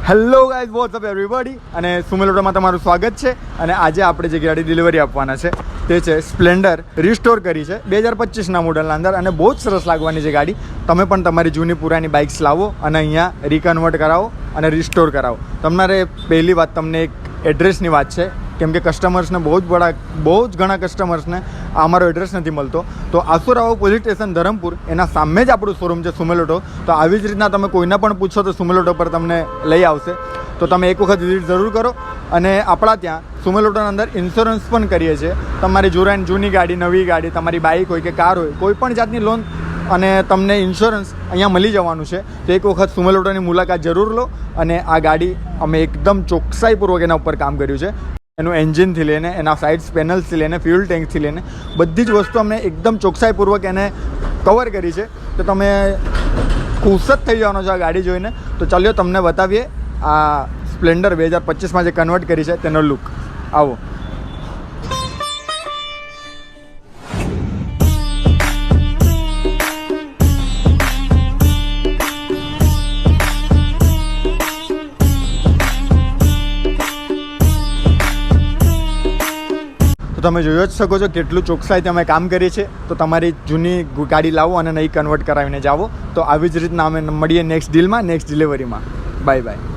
Hello guys, what's up everybody, અને સુમેલોટામાં તમારું સ્વાગત છે. અને આજે આપણે જે ગાડી ડિલિવરી આપવાના છે તે છે સ્પ્લેન્ડર રિસ્ટોર કરી છે 2025ના મોડલના અંદર, અને બહુ જ સરસ લાગવાની છે ગાડી. તમે પણ તમારી જૂની પુરાની બાઇક્સ લાવો અને અહીંયા રિકન્વર્ટ કરાવો અને રિસ્ટોર કરાવો. તમારે પહેલી વાત તમને એક એડ્રેસની વાત છે, કેમ કે કસ્ટમર્સને બહુ જ ઘણા કસ્ટમર્સને અમારો એડ્રેસ નથી મળતો. તો આસુરાવો પોલીસ સ્ટેશન ધરમપુર એના સામે જ આપણું શોરૂમ છે સુમેલોટો. તો આવી જ રીતના તમે કોઈને પણ પૂછો તો સુમેલોટો પર તમને લઈ આવશે. તો તમે એક વખત વિઝિટ જરૂર કરો. અને આપણા ત્યાં સુમેલોટોના અંદર ઇન્સ્યોરન્સ પણ કરીએ છીએ. તમારી જૂની ગાડી, નવી ગાડી, તમારી બાઇક હોય કે કાર હોય, કોઈ પણ જાતની લોન અને તમને ઇન્સ્યોરન્સ અહીંયા મળી જવાનું છે. તો એક વખત સુમેલોટોની મુલાકાત જરૂર લો. અને આ ગાડી અમે એકદમ ચોકસાઈપૂર્વક એના ઉપર કામ કર્યું છે. એનું એન્જિનથી લઈને એના સાઇડ્સ પેનલ્સથી લઈને ફ્યુલ ટેન્કથી લઈને બધી જ વસ્તુ અમને એકદમ ચોકસાઈપૂર્વક એને કવર કરી છે. તો તમે ખુશ જ થઈ જવાનો છો આ ગાડી જોઈને. તો ચાલ્યો તમને બતાવીએ આ સ્પ્લેન્ડર 2025માં જે કન્વર્ટ કરી છે તેનો લુક. આવો. તમે જોઈ જ શકો છો કેટલું ચોકસાઈથી અમે કામ કરીએ છીએ. તો તમારી જૂની ગાડી લાવો અને નવી કન્વર્ટ કરાવીને જાઓ. તો આવી જ રીતના અમે મળીએ નેક્સ્ટ ડીલમાં, નેક્સ્ટ ડિલિવરીમાં. Bye by.